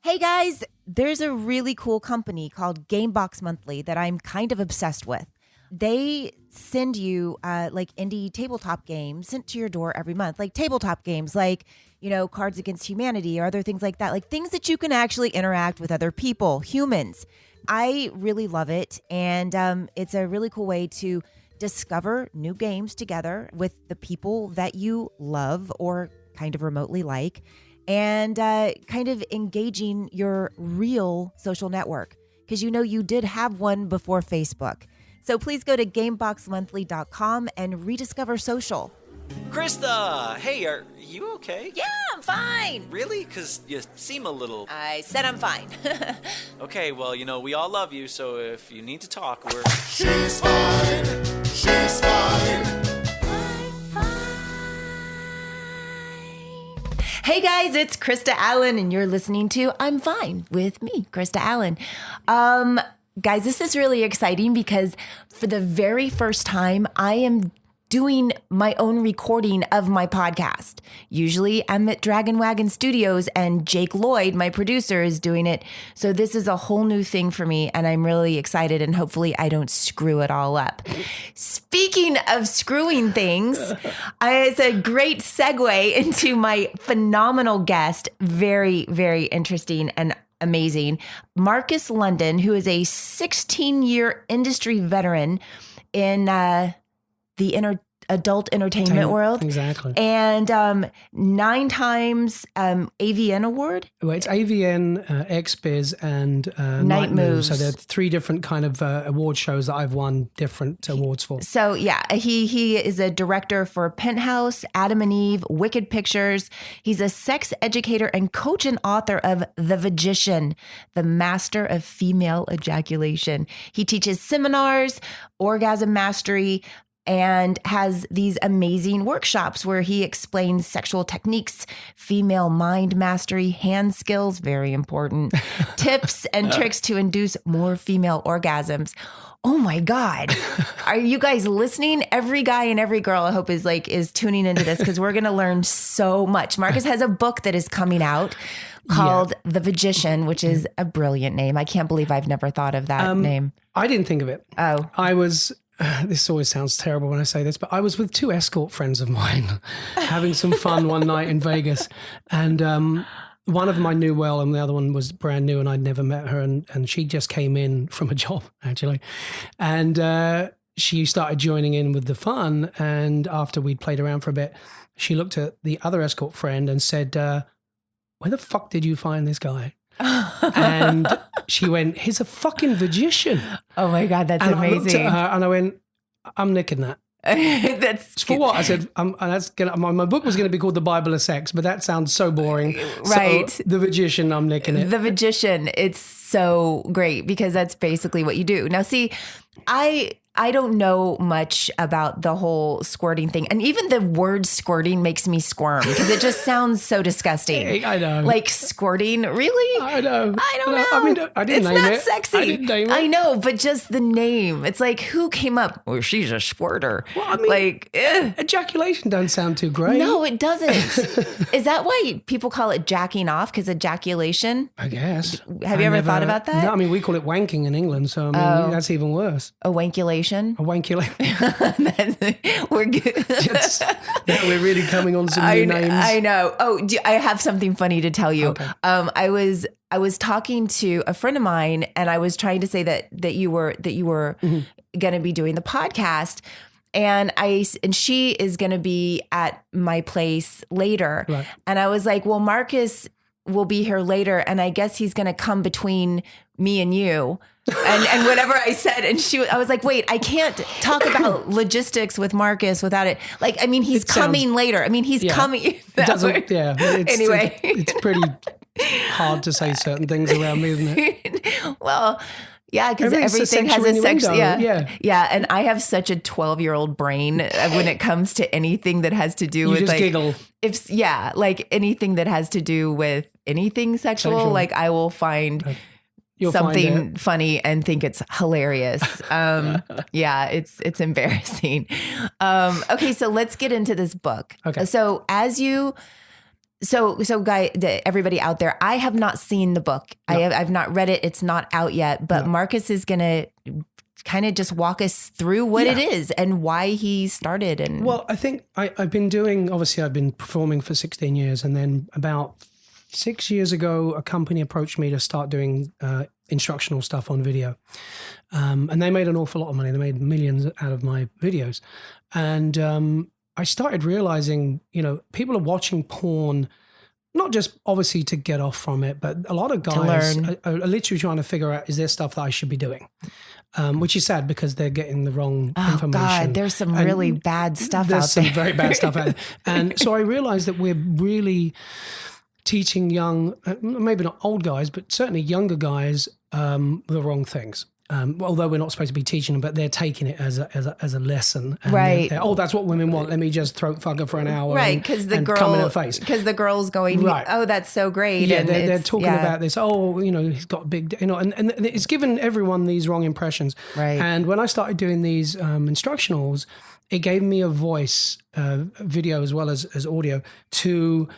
Hey guys, there's a really cool company called Gamebox Monthly that I'm kind of obsessed with. They send you like indie tabletop games sent to your door every month, like tabletop games like, Cards Against Humanity or other things like that, like things that you can actually interact with other people, humans. I really love it. And it's a really cool way to discover new games together with the people that you love or kind of remotely like, and kind of engaging your real social network, because you did have one before Facebook. So please go to gameboxmonthly.com and rediscover social. Krista! Hey, are you okay? Yeah, I'm fine. Really? Because you seem a little... I said I'm fine. Okay, well, we all love you, so if you need to talk, we're... She's fine. She's fine. Hey guys, it's Krista Allen, and you're listening to I'm Fine with me, Krista Allen. Guys, this is really exciting because for the very first time, I am doing my own recording of my podcast. Usually I'm at Dragon Wagon Studios and Jake Lloyd, my producer, is doing it. So this is a whole new thing for me and I'm really excited, and hopefully I don't screw it all up. Speaking of screwing things, it's a great segue into my phenomenal guest. Very, very interesting and amazing. Marcus London, who is a 16-year industry veteran in the adult entertainment world. Exactly. And 9 times AVN award. Well, it's AVN, XBiz, and Night Moves. So there are 3 different kind of award shows that I've won different awards for. So yeah, he is a director for Penthouse, Adam and Eve, Wicked Pictures. He's a sex educator and coach and author of The Vagician, the master of female ejaculation. He teaches seminars, orgasm mastery, and has these amazing workshops where he explains sexual techniques, female mind mastery, hand skills, very important, tips and tricks to induce more female orgasms. Oh my God. Are you guys listening? Every guy and every girl, I hope, is tuning into this, because we're going to learn so much. Marcus has a book that is coming out called The Vagician, which is a brilliant name. I can't believe I've never thought of that name. I didn't think of it. Oh. I was... this always sounds terrible when I say this, but I was with 2 escort friends of mine having some fun one night in Vegas. And one of them I knew well and the other one was brand new and I'd never met her. And she just came in from a job, actually. And she started joining in with the fun. And after we'd played around for a bit, she looked at the other escort friend and said, where the fuck did you find this guy? And she went, he's a fucking Vagician. Oh my God, that's and amazing. I looked at her and I went, I'm nicking that. That's for what? I said, my book was going to be called The Bible of Sex, but that sounds so boring. Right. So, The Vagician, I'm nicking it. The Vagician, it's so great because that's basically what you do. Now, see, I don't know much about the whole squirting thing. And even the word squirting makes me squirm because it just sounds so disgusting. I know. Like squirting? Really? I know. I don't know. I mean, I didn't name it. It's not sexy. I didn't name it. I know, but just the name. It's like, who came up? Well, she's a squirter. Well, I mean, like, ejaculation don't sound too great. No, it doesn't. Is that why people call it jacking off? Because ejaculation? I guess. Have you ever thought about that? No, I mean, we call it wanking in England, so I mean, that's even worse. A wankulation? A wankulation. We're good. We're really coming on some new names. I know. Oh, I have something funny to tell you. Okay. I was talking to a friend of mine, and I was trying to say that you were going to be doing the podcast, and she is going to be at my place later, right. And I was like, well, Marcus will be here later, and I guess he's going to come between me and you. And whatever I said, and I was like, wait, I can't talk about logistics with Marcus without it. Like, I mean, he's coming later. I mean, he's coming. Anyway. It's pretty hard to say certain things around me, isn't it? Well, yeah, because everything has a sex. Yeah. And I have such a 12-year-old brain when it comes to anything that has to do with just giggle. Like anything that has to do with anything sexual. Like I will find. You'll something funny and think it's hilarious. Yeah, it's embarrassing. Okay, so let's get into this book. Okay. So as you everybody out there, I have not seen the book. No. I've not read it. It's not out yet, but No. Marcus is going to kind of just walk us through what it is and why he started. And Well, I think I've been performing for 16 years, and then about 6 years ago, a company approached me to start doing instructional stuff on video. And they made an awful lot of money. They made millions out of my videos. And I started realizing, people are watching porn, not just obviously to get off from it, but a lot of guys are literally trying to figure out, is there stuff that I should be doing? Which is sad because they're getting the wrong information. God, there's some really bad stuff out there. There's some very bad stuff out there. And so I realized that we're really teaching young, maybe not old guys, but certainly younger guys, the wrong things. Although we're not supposed to be teaching them, but they're taking it as a lesson. And right. they're, that's what women want. Let me just throat fuck her for an hour. Right. Because the come in her face. Because the girl's going, right. Oh, that's so great. Yeah, and they're talking about this. Oh, he's got big, and it's given everyone these wrong impressions. Right. And when I started doing these instructionals, it gave me a voice, video as well as audio, to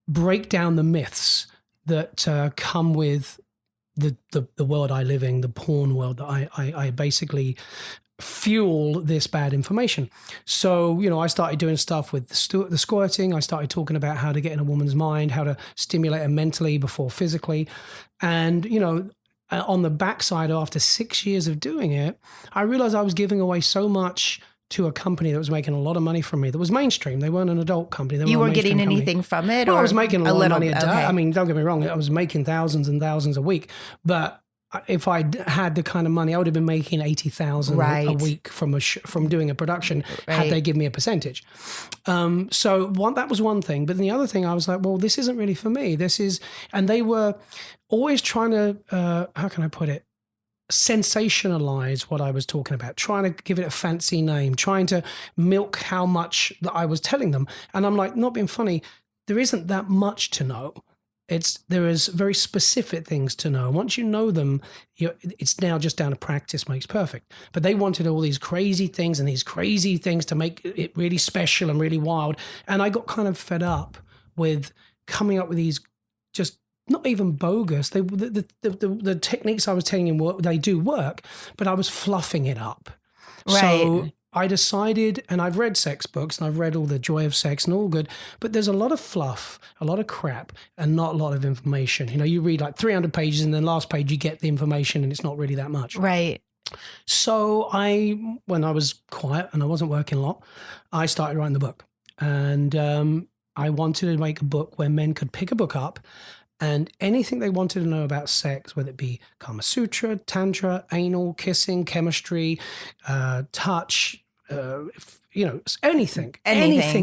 break down the myths that come with the world I live in, the porn world that I basically fuel this bad information. So, I started doing stuff with the squirting. I started talking about how to get in a woman's mind, how to stimulate her mentally before physically. And, on the backside, after 6 years of doing it, I realized I was giving away so much to a company that was making a lot of money from me, that was mainstream. They weren't an adult company. You weren't getting anything from it? Well, I was making a lot of money a day. Okay. I mean, don't get me wrong, I was making thousands and thousands a week. But if I had the kind of money, I would have been making 80,000 a week from doing a production had they given me a percentage. So that was one thing. But then the other thing, I was like, well, this isn't really for me. And they were always trying to, how can I put it? Sensationalize what I was talking about, trying to give it a fancy name, trying to milk how much that I was telling them. And I'm like, not being funny, there isn't that much to know. There is very specific things to know. Once you know them, it's now just down to practice makes perfect. But they wanted all these crazy things to make it really special and really wild. And I got kind of fed up with coming up with these just not even bogus. The techniques I was telling him, they do work, but I was fluffing it up. Right. So I decided, and I've read sex books and I've read all the joy of sex and all good, but there's a lot of fluff, a lot of crap, and not a lot of information. You read like 300 pages and then last page you get the information and it's not really that much. Right. So when I was quiet and I wasn't working a lot, I started writing the book. And I wanted to make a book where men could pick a book up and anything they wanted to know about sex, whether it be Kama Sutra, Tantra, anal, kissing, chemistry, touch, anything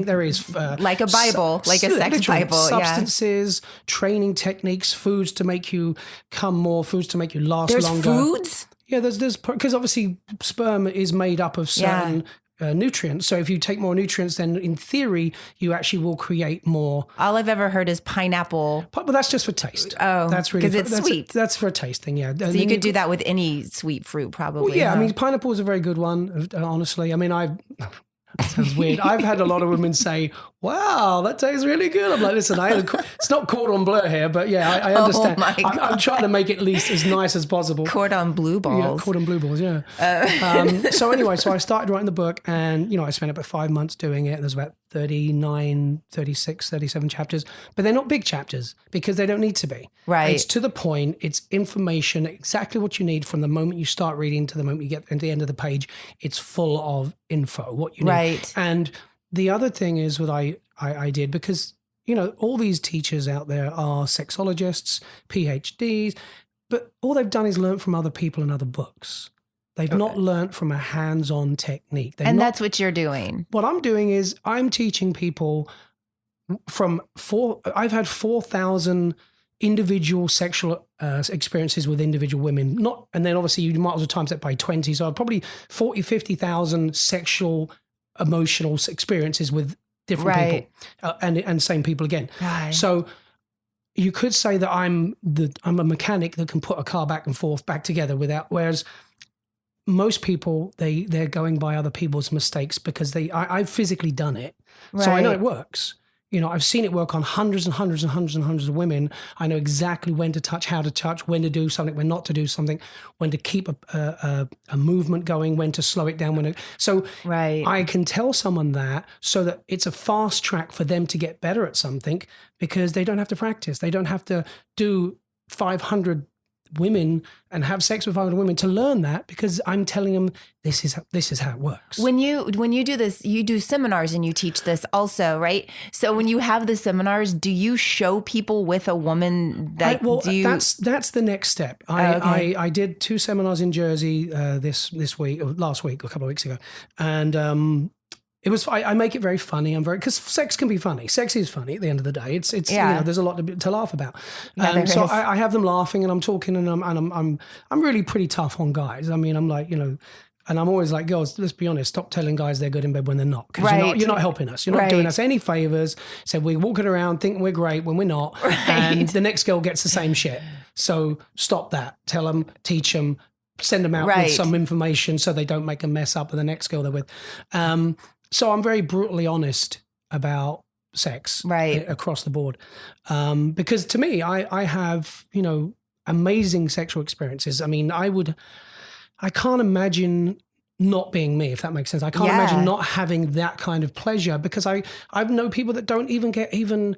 there is. Like a Bible, like a sex Bible. Substances, training techniques, foods to make you come more, foods to make you last longer. There's foods? Yeah, there's because obviously sperm is made up of certain nutrients. So if you take more nutrients, then in theory, you actually will create more. All I've ever heard is pineapple. But that's just for taste. Oh, that's really because it's sweet. That's for tasting, yeah. So you could do that with any sweet fruit, probably. Well, yeah, huh? I mean, pineapple is a very good one, honestly. I mean, that sounds weird. I've had a lot of women say, wow, that tastes really good. I'm like, listen, it's not cordon bleu here, but yeah, I understand. Oh I'm trying to make it at least as nice as possible. Cordon bleu balls. Yeah, cordon bleu balls, yeah. So anyway, I started writing the book and, I spent about 5 months doing it. There's about 39, 36, 37 chapters, but they're not big chapters because they don't need to be. Right. It's to the point. It's information, exactly what you need from the moment you start reading to the moment you get to the end of the page. It's full of info, what you need. Right. And the other thing is what I did, because, all these teachers out there are sexologists, PhDs, but all they've done is learn from other people and other books. They've not learnt from a hands-on technique. That's what you're doing. What I'm doing is I'm teaching people I've had 4,000 individual sexual experiences with individual women. And then obviously you might as well times that by 20. So probably 40, 50,000 sexual emotional experiences with different people and same people again. God. So you could say that I'm a mechanic that can put a car back and forth back together whereas most people, they're going by other people's mistakes because I've physically done it. So I know it works. I've seen it work on hundreds and hundreds and hundreds and hundreds of women. I know exactly when to touch, how to touch, when to do something, when not to do something, when to keep a movement going, when to slow it down. So I can tell someone that so that it's a fast track for them to get better at something because they don't have to practice. They don't have to do 500 women and have sex with other women to learn that because I'm telling them this is how it works. When you do this, you do seminars and you teach this also, right? So when you have the seminars, do you show people with a woman that that's the next step. I did 2 seminars in Jersey this week or last week, a couple of weeks ago, and it was. I make it very funny. Because sex can be funny. Sex is funny at the end of the day. It's there's a lot to laugh about. So I have them laughing and I'm talking and I'm really pretty tough on guys. I mean, I'm like, and I'm always like, girls, let's be honest, stop telling guys they're good in bed when they're not. Because you're not helping us. You're not doing us any favors. So we're walking around thinking we're great when we're not. And the next girl gets the same shit. So stop that. Tell them, teach them, send them out with some information so they don't make a mess up with the next girl they're with. So I'm very brutally honest about sex across the board. Because to me, I have, amazing sexual experiences. I mean, I can't imagine not being me, if that makes sense. I can't imagine not having that kind of pleasure because I know people that don't even get even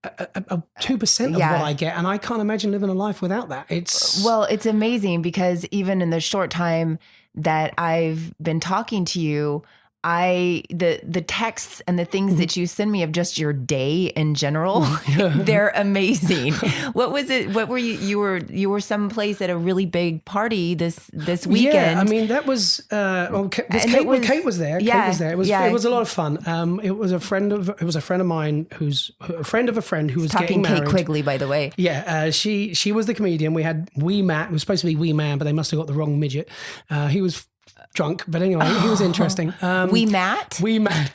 a 2% of what I get. And I can't imagine living a life without that. It's amazing because even in the short time that I've been talking to you, the texts and the things that you send me of just your day in general, they're amazing. What was it? What were you were someplace at a really big party this weekend. Yeah, I mean that was Kate was there. Kate was there. It was a lot of fun. It was a friend of mine who's a friend of a friend who was getting married. Kate Quigley, by the way. Yeah, she was the comedian. We had Wee Matt. It was supposed to be Wee Man, but they must have got the wrong midget. He was drunk, but anyway, he was interesting. Wee Matt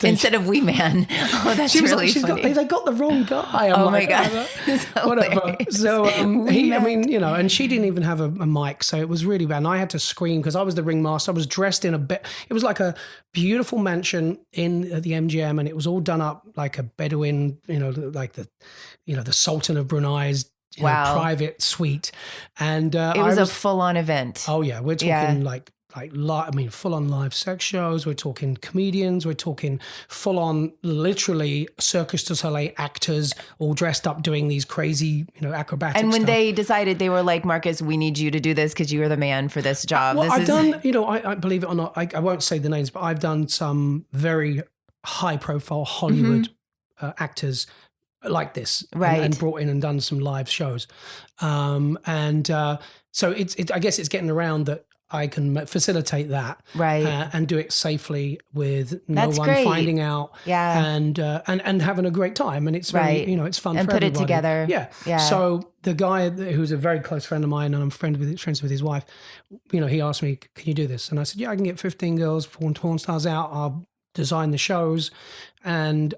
instead of Wee Man. Oh, that's really funny. They got the wrong guy. My god, whatever. So and she didn't even have a mic, so it was really bad. And I had to scream because I was the ringmaster. I was dressed in it was like a beautiful mansion at the MGM, and it was all done up like a Bedouin, like the Sultan of Brunei's private suite, and it was a full-on event. Oh yeah, we're talking full-on live sex shows. We're talking comedians. We're talking full-on, literally Circus du Soleil actors all dressed up doing these crazy, acrobatic And when stuff. they decided, they were like, Marcus, we need you to do this because you are the man for this job. I've done, I believe it or not, I won't say the names, but I've done some very high-profile Hollywood actors like this, and brought in and done some live shows. So I guess it's getting around that I can facilitate that, and do it safely with no one finding out, and having a great time, and it's very, it's fun and for put everybody. it together. Yeah. So the guy who's a very close friend of mine, and I'm friends with his wife, he asked me, "Can you do this?" And I said, "Yeah, I can get 15 girls, porn stars out. I'll design the shows, and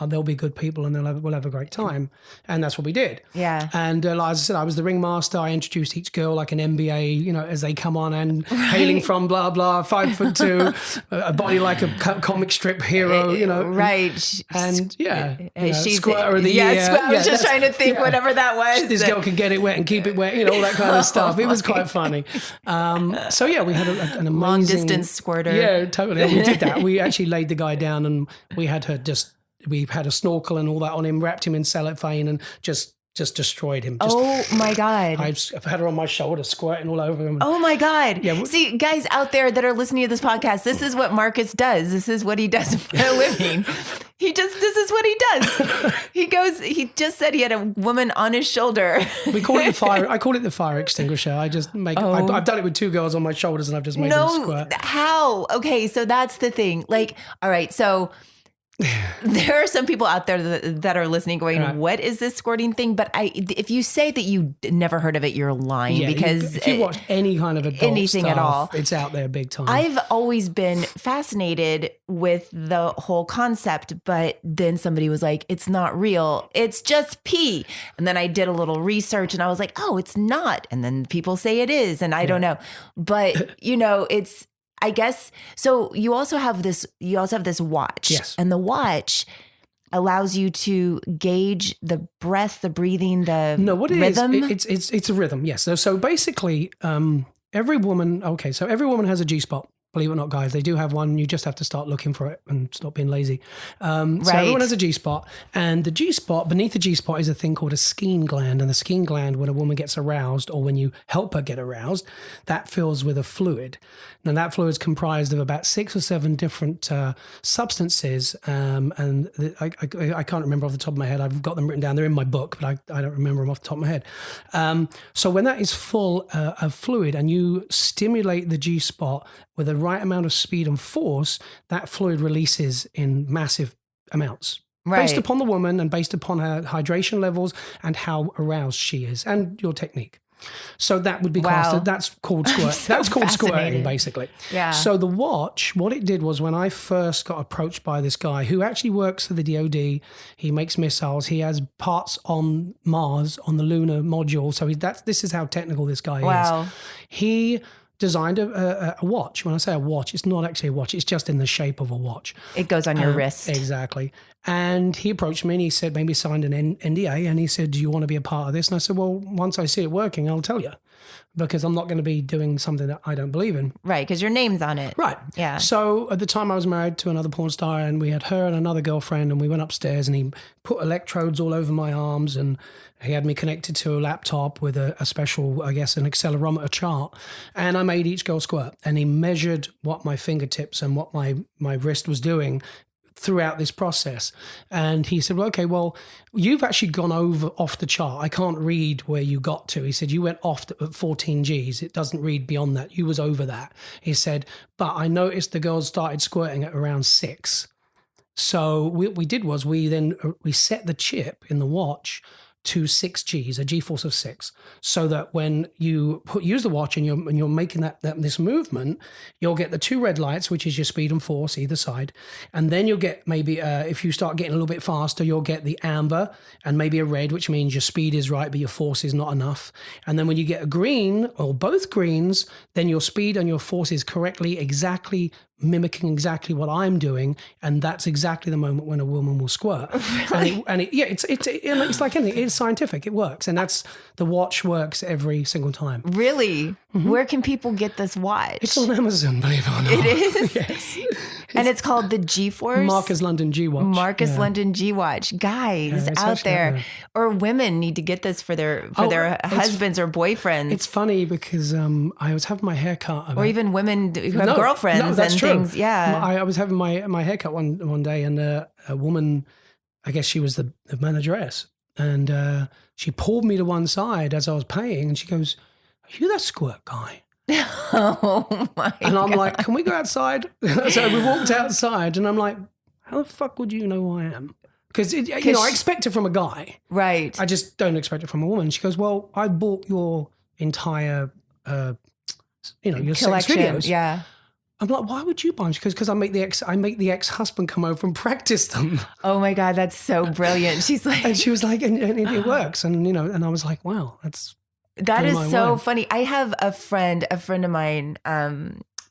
they'll be good people, and we'll have a great time." And that's what we did. Yeah. And as I said, I was the ringmaster. I introduced each girl like an MBA, as they come on, and hailing from blah blah, 5'2", a body like a comic strip hero, Right. She's squirter of the year. I was just trying to think whatever that was. This girl can get it wet and keep it wet, all that kind of stuff. It was quite funny. We had an amazing long distance squirter. Yeah, totally. We did that. We actually laid the guy down, and we had we had a snorkel and all that on him, wrapped him in cellophane, and just destroyed him. Oh my God. I've had her on my shoulder squirting all over him. Oh my God. Yeah, see, guys out there that are listening to this podcast, this is what Marcus does. This is what he does for a living. This is what he does. He just said he had a woman on his shoulder. We call it the fire. I call it the fire extinguisher. I just make it. I've done it with 2 girls on my shoulders, and I've just made them squirt. How? Okay. So that's the thing. Like, all right. So there are some people out there that are listening going, what is this squirting thing? But if you say that you never heard of it, you're lying, because if you watch any kind of adult anything stuff, at all, it's out there big time. I've always been fascinated with the whole concept, but then somebody was like, it's not real. It's just pee. And then I did a little research and I was like, oh, it's not. And then people say it is. And I don't know. But, it's, I guess, so you also have this watch. Yes. And the watch, allows you to gauge the breath, the breathing, the No, what it rhythm? is, it's a rhythm. Yes. So basically, every woman. Okay, so every woman has a G-spot. Believe it or not, guys, they do have one. You just have to start looking for it and stop being lazy. So everyone has a G-spot, and the G-spot, beneath the G-spot is a thing called a skein gland. And the skein gland, when a woman gets aroused or when you help her get aroused, that fills with a fluid. Now that fluid is comprised of about 6 or 7 different substances. I can't remember off the top of my head. I've got them written down. They're in my book, but I don't remember them off the top of my head. So when that is full of fluid and you stimulate the G-spot with the right amount of speed and force, that fluid releases in massive amounts. Right. Based upon the woman and based upon her hydration levels and how aroused she is and your technique. So that would be classed. That's called squirt. That's called squirting, basically. Yeah. So the watch, what it did was when I first got approached by this guy who actually works for the DoD, he makes missiles. He has parts on Mars on the lunar module. So this is how technical this guy is. He designed a watch. When I say a watch, it's not actually a watch. It's just in the shape of a watch. It goes on your wrist. Exactly. And he approached me and he said, maybe signed an NDA. And he said, do you want to be a part of this? And I said, well, once I see it working, I'll tell you. Because I'm not going to be doing something that I don't believe in. Right, because your name's on it. Right. Yeah. So at the time I was married to another porn star and we had her and another girlfriend and we went upstairs and he put electrodes all over my arms and he had me connected to a laptop with a special, I guess, an accelerometer chart. And I made each girl squirt. And he measured what my fingertips and what my wrist was doing throughout this process. And he said, well, okay, well, you've actually gone off the chart. I can't read where you got to. He said, you went off at 14 Gs. It doesn't read beyond that. You was over that. He said, but I noticed the girls started squirting at around 6. So what we did was we set the chip in the watch to 6 Gs, a G-force of 6, so that when you use the watch and you're making this movement, you'll get the 2 red lights, which is your speed and force either side, and then you'll get maybe if you start getting a little bit faster, you'll get the amber and maybe a red, which means your speed is right but your force is not enough. And then when you get a green or both greens, then your speed and your force is exactly mimicking exactly what I'm doing, and that's exactly the moment when a woman will squirt. Really? It's like anything. It's scientific. It works, and that's the watch works every single time. Really? Mm-hmm. Where can people get this watch? It's on Amazon, believe it or not. It is? Yes. And it's called the G-Force? Marcus London G-Watch. London G-Watch. Guys out there, or women need to get this for their husbands or boyfriends. It's funny because I was having my hair cut. Or even women who have girlfriends and true. things. Yeah. I was having my hair cut one day and a woman, I guess she was the manageress, and she pulled me to one side as I was paying and she goes, "Are you that squirt guy?" Oh my And I'm God. like, "Can we go outside?" So we walked outside and I'm like, "How the fuck would you know who I am?" Because I expect it from a guy. Right. I just don't expect it from a woman. She goes, "Well, I bought your entire, your collection. sex videos." Yeah. I'm like, "Why would you buy them?" She goes, "Because I make the ex-husband come over and practice them." Oh my God, that's so brilliant. She's like, And she was like, and it works. And, and I was like, wow, that is so mind. funny. I have a friend of mine.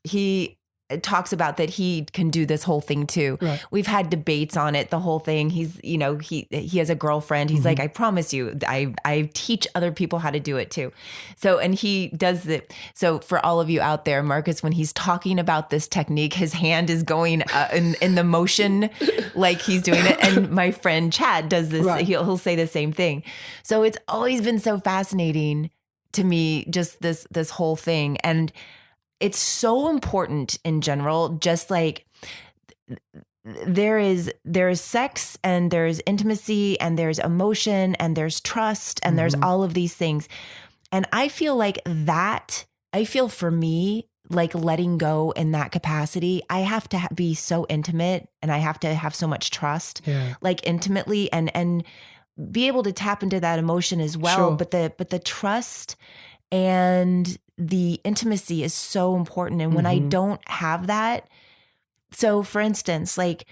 He talks about that he can do this whole thing too. Right. We've had debates on it, the whole thing. He's, he has a girlfriend. He's like, I promise you, I teach other people how to do it too. So, and he does it. So for all of you out there, Marcus, when he's talking about this technique, his hand is going in the motion, like he's doing it. And my friend Chad does this. Right. He'll say the same thing. So it's always been so fascinating to me, just this whole thing. And it's so important in general, just like there is sex and there's intimacy and there's emotion and there's trust and there's all of these things. And I feel for me, like letting go in that capacity, I have to be so intimate and I have to have so much trust, like intimately and be able to tap into that emotion as well. Sure. But the trust and the intimacy is so important. And when I don't have that, so for instance, like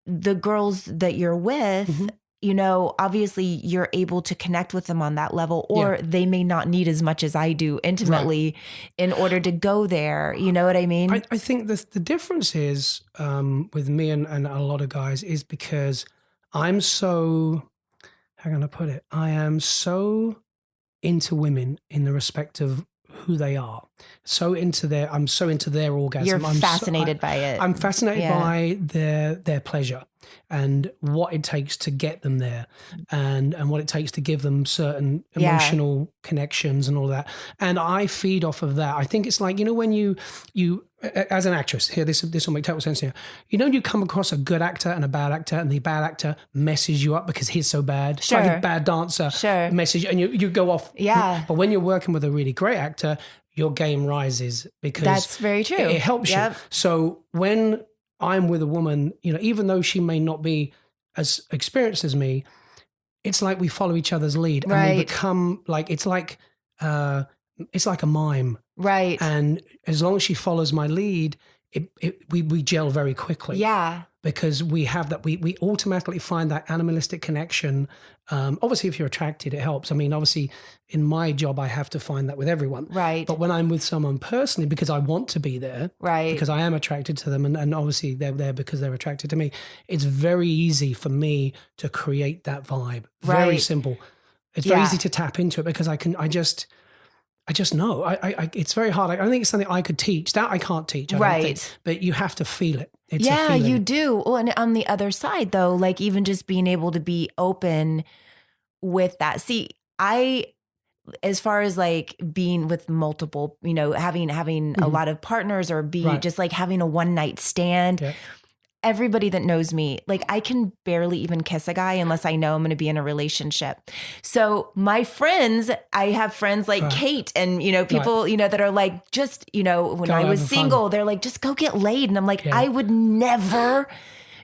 the girls that you're with, obviously you're able to connect with them on that level, or they may not need as much as I do intimately in order to go there. You know what I mean? I think the difference is with me and a lot of guys is because I'm so, how can I put it? I am so into women in the respect of who they are. I'm so into their orgasm. You're fascinated by it. I'm fascinated Yeah. by their pleasure and what it takes to get them there and what it takes to give them certain emotional connections and all that. And I feed off of that. I think it's like, when you as an actress here, this will make total sense here. You come across a good actor and a bad actor, and the bad actor messes you up because he's so bad. It's like a bad dancer message, and you go off. Yeah. But when you're working with a really great actor, your game rises because that's very true. It helps you. So when I'm with a woman, even though she may not be as experienced as me, it's like we follow each other's lead, and we become like it's like a mime. Right. And as long as she follows my lead, we gel very quickly. Yeah. Because we have that, we automatically find that animalistic connection. Obviously, if you're attracted, it helps. I mean, obviously, in my job, I have to find that with everyone. Right. But when I'm with someone personally, because I want to be there, right, because I am attracted to them, and obviously they're there because they're attracted to me, it's very easy for me to create that vibe. Very simple. It's very easy to tap into it because I just know. It's very hard. I don't think it's something I could teach. That I can't teach. I don't think. But you have to feel it. It's a feeling. You do. Well, and on the other side, though, like even just being able to be open with that. See, as far as like being with multiple, having a lot of partners or just like having a one night stand. Yeah. Everybody that knows me, like I can barely even kiss a guy unless I know I'm going to be in a relationship. So my friends, I have friends like Kate and, people, that are like, just, when I was single, they're like, just go get laid. And I'm like, I would never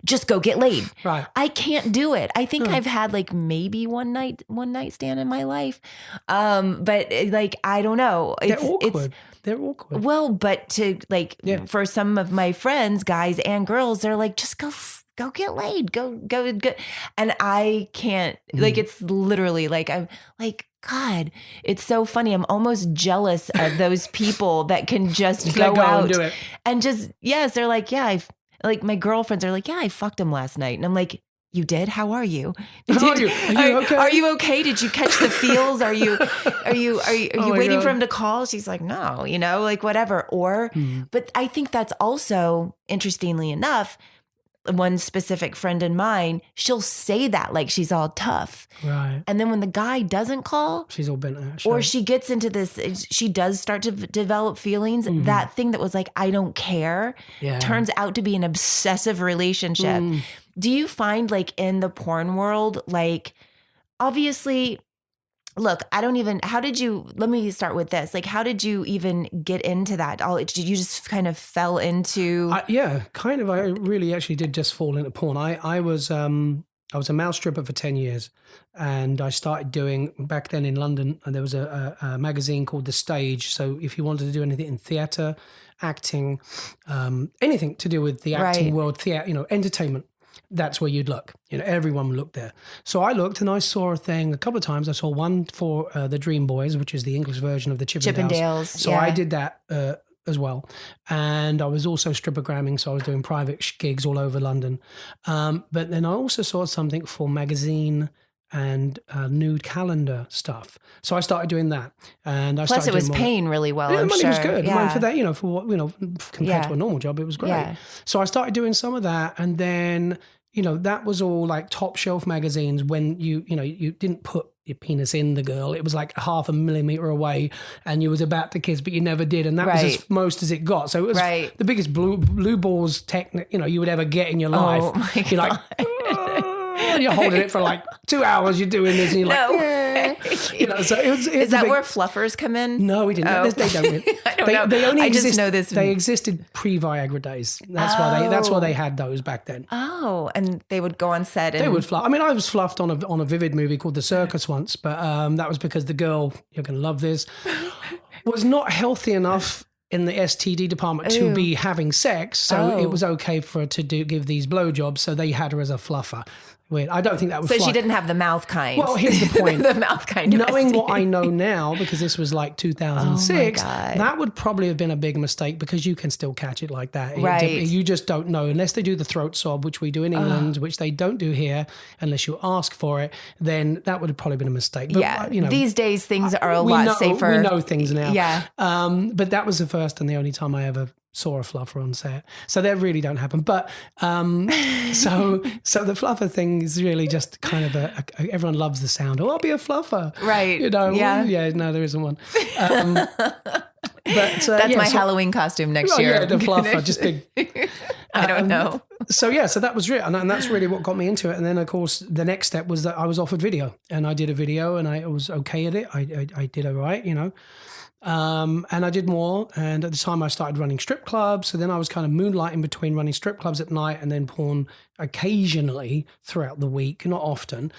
just go get laid. Right. I can't do it. I think I've had like maybe one night stand in my life. But like, I don't know. They're awkward. They're awkward. Well, but to like, for some of my friends, guys and girls, they're like, just go get laid, go. And I can't, like, it's literally like, I'm like, God, it's so funny. I'm almost jealous of those people that can just go out and do it. And just, they're like, like my girlfriends are like, I fucked him last night. And I'm like, you did? How are you? Are you okay? Are you okay? Did you catch the feels? Are you waiting for him to call? She's like, no, like whatever. Or, but I think that's also, interestingly enough, one specific friend in mine, she'll say that like she's all tough. Right. And then when the guy doesn't call, she's all bent out. Or she gets into this, she does start to develop feelings. That thing that was like, I don't care, turns out to be an obsessive relationship. Do you find like in the porn world, like obviously, look, let me start with this. Like, how did you even get into that? Did you just kind of fell into? Kind of. I really actually did just fall into porn. I was a male stripper for 10 years and I started doing, back then in London, there was a magazine called The Stage. So if you wanted to do anything in theatre, acting, anything to do with the acting world, theatre, entertainment, that's where you'd look. Everyone would look there. So I looked and I saw a thing a couple of times. I saw one for the Dream Boys, which is the English version of the Chippendales. So I did that as well. And I was also strippergramming, so I was doing private gigs all over London. But then I also saw something for magazine and nude calendar stuff. So I started doing that. And Plus it was paying really well, the I'm money sure. was good. Yeah. For that, for what, compared to a normal job, it was great. Yeah. So I started doing some of that. And then, that was all like top shelf magazines when you didn't put your penis in the girl. It was like 0.5 millimeter away and you was about to kiss, but you never did. And that was as most as it got. So it was the biggest blue balls technique, you would ever get in your life. Oh my God. You're like, and you're holding it for like 2 hours. You're doing this, and you're like, so is that where fluffers come in? No, we didn't. Oh. They don't. I don't know. They only just know this. They existed pre-Viagra days. That's why they had those back then. Oh, and they would go on set. And... They would fluff. I mean, I was fluffed on a Vivid movie called The Circus once, but that was because the girl, you're going to love this, was not healthy enough in the STD department to be having sex, so it was okay for her to give these blowjobs, so they had her as a fluffer. weird. I don't think that would So fly. she didn't have the mouth kind. Well, here's the point. The mouth kind of Knowing what STD. I know now, because this was like 2006, God. that would probably have been a big mistake because you can still catch it like that. Right. You just don't know. Unless they do the throat swab, which we do in England, which they don't do here, unless you ask for it, then that would have probably been a mistake. But, Yeah. you know, These days, things are a we lot know, safer. We know things now. Yeah. But that was the first and the only time I ever saw a fluffer on set. So they really don't happen. But so the fluffer thing is really just kind of everyone loves the sound. Oh, I'll be a fluffer. Right. You know. Yeah. Yeah. No, there isn't one. But That's my Halloween costume next year. Yeah, the fluffer, just big. I don't know. So that was real, and that's really what got me into it. And then, of course, the next step was that I was offered video, and I did a video, and I was okay at it. I did all right, you know. And I did more. And at the time I started running strip clubs. So then I was kind of moonlighting between running strip clubs at night and then porn occasionally throughout the week, not often.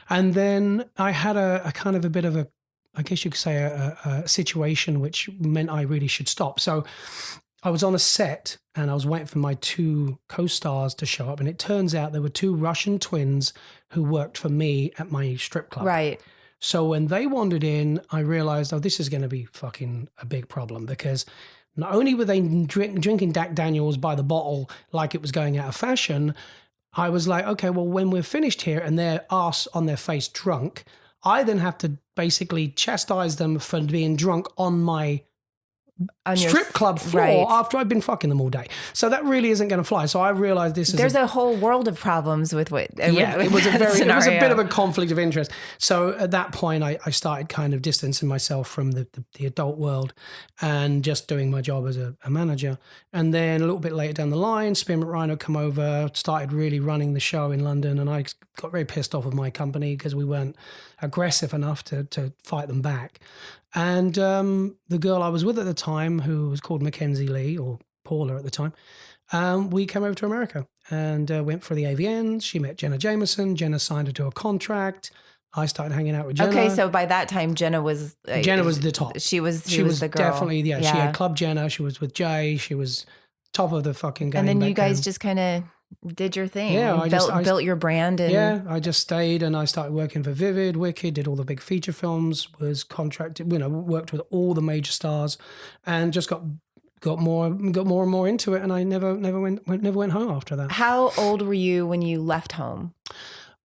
And then I had a kind of a bit of a, I guess you could say a situation which meant I really should stop. So I was on a set and I was waiting for my two co-stars to show up. And it turns out there were two Russian twins who worked for me at my strip club. Right. So when they wandered in, I realized, this is going to be fucking a big problem, because not only were they drinking Jack Daniels by the bottle like it was going out of fashion, I was like, okay, well, when we're finished here and they're arse on their face drunk, I then have to basically chastise them for being drunk on my On your strip club floor right. after I've been fucking them all day. So that really isn't going to fly. So I realized this is There's a whole world of problems with what. yeah, with it was a that it was a bit scenario. of a conflict of interest. So at that point, I started kind of distancing myself from the adult world and just doing my job as a manager. And then a little bit later down the line, Spearmint Rhino come over, started really running the show in London, and I got very pissed off with my company because we weren't aggressive enough to fight them back. And the girl I was with at the time, who was called Mackenzie Lee, or Paula at the time, we came over to America and went for the AVNs. She met Jenna Jameson. Jenna signed her to a contract. I started hanging out with Jenna. Okay, so by that time, Jenna was the top. She was She was the girl. definitely, She had Club Jenna. She was with Jay. She was top of the fucking game. And then you back guys then. just kind of did your thing. Yeah, I built your brand. And yeah, I just stayed and I started working for Vivid, Wicked, did all the big feature films, was contracted, worked with all the major stars, and just got more and more into it. And I never went home after that. How old were you when you left home?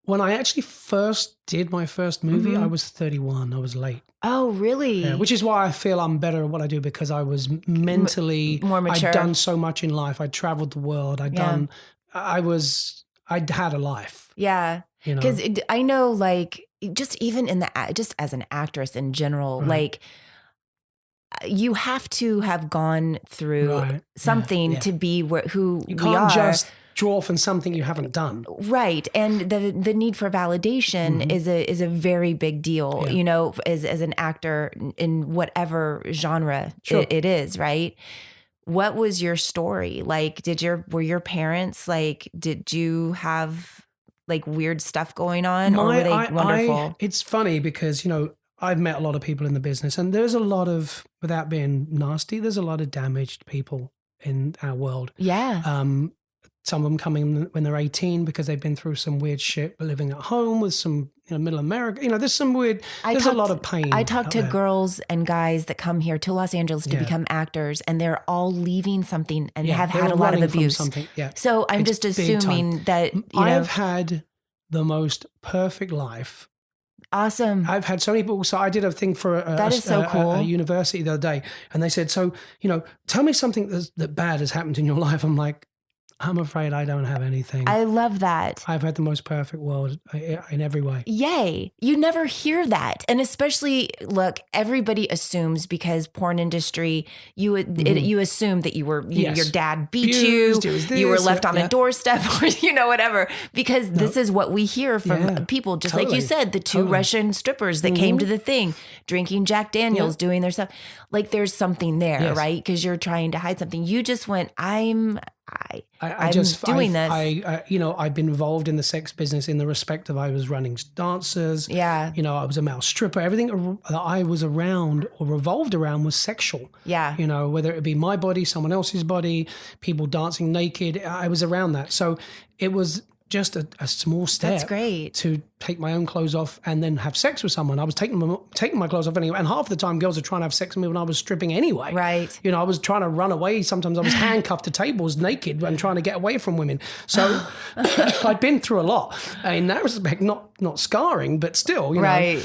When I actually first did my first movie, I was 31. I was late. Oh, really? Yeah, which is why I feel I'm better at what I do, because I was mentally more mature. I'd done so much in life. I'd traveled the world. I'd had a life. Yeah. You know? Because I know, like, just even just as an actress in general, Right. like, you have to have gone through Right. something Yeah. to be who You we can't are. just draw from something you haven't done. Right. And the need for validation is a very big deal, Yeah. as an actor in whatever genre Sure. it is, right? What was your story? Like, were your parents, like, did you have like weird stuff going on, or were they wonderful? It's funny because, I've met a lot of people in the business, and there's a lot of, without being nasty, there's a lot of damaged people in our world. Yeah. Some of them coming when they're 18 because they've been through some weird shit, living at home with some, middle America. There's some weird, there's a lot of pain. I talk out to there. girls and guys that come here to Los Angeles to Yeah. become actors, and they're all leaving something and Yeah, have they're had a lot of running from abuse. something, yeah. So I'm It's just big assuming that, I've had the most perfect life. awesome. I've had so many people. So I did a thing for That is so cool. a university the other day, and they said, so, tell me something that bad has happened in your life. I'm like, I'm afraid I don't have anything. I love that. I've had the most perfect world in every way. Yay. You never hear that. And especially, look, everybody assumes, because porn industry, you assume that your dad beat Abused, it was you were this, left on yeah. a doorstep, or, whatever, because this is what we hear from Yeah, people. Just like you totally, said, the two totally. Russian strippers that came to the thing, drinking Jack Daniels, doing their stuff. Like, there's something there, Yes. right? Because you're trying to hide something. You just went, I'm I've been involved in the sex business in the respect of I was running dancers. Yeah. I was a male stripper. Everything that I was around or revolved around was sexual. Yeah. Whether it be my body, someone else's body, people dancing naked, I was around that. So it was just a small step. That's great. To take my own clothes off and then have sex with someone. I was taking my clothes off anyway. And half the time girls are trying to have sex with me when I was stripping anyway. Right. You know, I was trying to run away. Sometimes I was handcuffed to tables naked and trying to get away from women. So I'd been through a lot. In that respect, not scarring, but still, you know.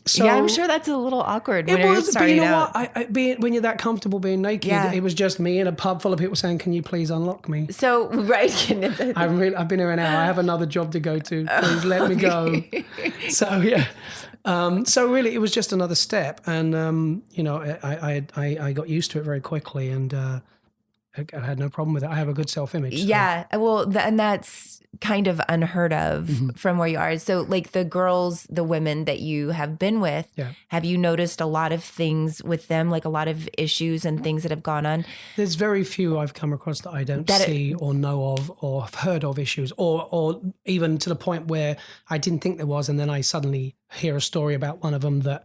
So yeah, I'm sure that's a little awkward when it you're was, but starting you know out. what? When you're that comfortable being naked, it was just me in a pub full of people saying, "Can you please unlock me?" So, right. I've been here an hour. I have another job to go to. Please let me go. So yeah. So really, it was just another step, and you know, I got used to it very quickly, and I had no problem with it. I have a good self-image. So. Yeah, well, and that's kind of unheard of from where you are. So, like the women that you have been with, have you noticed a lot of things with them, like a lot of issues and things that have gone on? There's very few I've come across that I don't see or know of or have heard of issues, or even to the point where I didn't think there was, and then I suddenly hear a story about one of them that,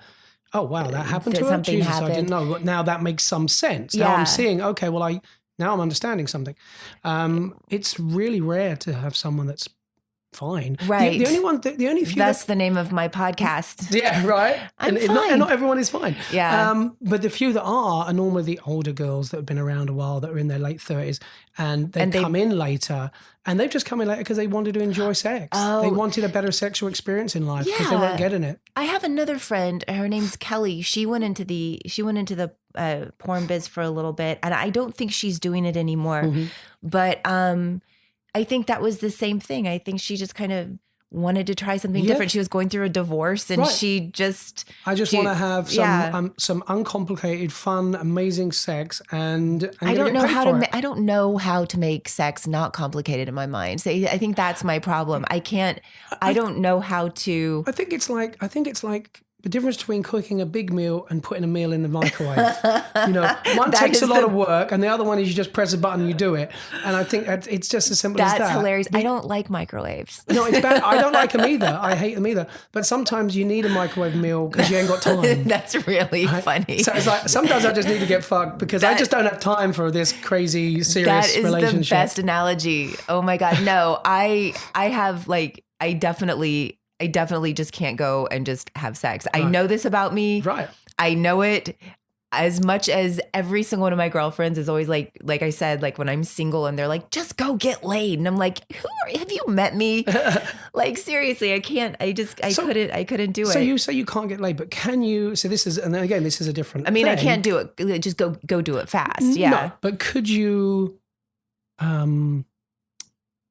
oh wow, that happened to her. Jesus, I didn't know. But now that makes some sense. Now I'm seeing, okay, well now I'm understanding something. It's really rare to have someone that's fine. Right. The only few. That's the name of my podcast. Yeah, right. I'm and fine. Not everyone is fine. Yeah. But the few that are normally the older girls that have been around a while, that are in their late 30s, and they come in later. And they've just come in later because they wanted to enjoy sex. Oh. They wanted a better sexual experience in life because they weren't getting it. I have another friend. Her name's Kelly. She went into the porn biz for a little bit, and I don't think she's doing it anymore. But I think that was the same thing. I think she just kind of wanted to try something different. She was going through a divorce, and she just want to have some uncomplicated, fun, amazing sex, and I don't know how to make sex not complicated in my mind. So I think that's my problem. I don't know how to. I think it's like the difference between cooking a big meal and putting a meal in the microwave. You know, one takes a lot of work, and the other one is you just press a button and you do it. And I think it's just as simple as that. That's hilarious. I don't like microwaves. No, it's bad. I don't like them either. I hate them either. But sometimes you need a microwave meal because you ain't got time. That's really funny. So it's like sometimes I just need to get fucked because I just don't have time for this crazy, serious relationship. That is the best analogy. Oh my God. No, I definitely just can't go and just have sex. Right. I know this about me. Right. I know it as much as every single one of my girlfriends is always like I said, like when I'm single and they're like, just go get laid. And I'm like, have you met me? Like, seriously, I can't, I couldn't do it. So you say you can't get laid, but can you, so this is, and again, this is a different thing. I can't do it. Just go do it fast. Yeah. No, but could you,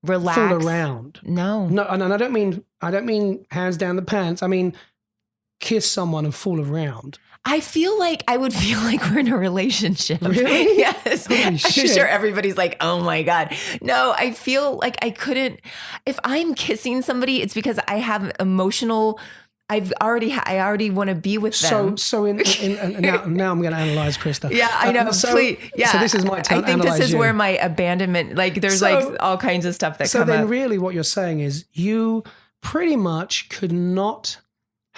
relax, fool around? No, and I don't mean hands down the pants. I mean, kiss someone and fool around. I feel like I would feel like we're in a relationship. Really? Yes. I'm sure everybody's like, oh my God. No, I feel like I couldn't. If I'm kissing somebody, it's because I have emotional. I already want to be with them. So now I'm going to analyze Krista. Yeah, I know. Please, yeah. So this is my turn. I think this is where my abandonment. Like, there's like all kinds of stuff that come up. So then, really, what you're saying is you pretty much could not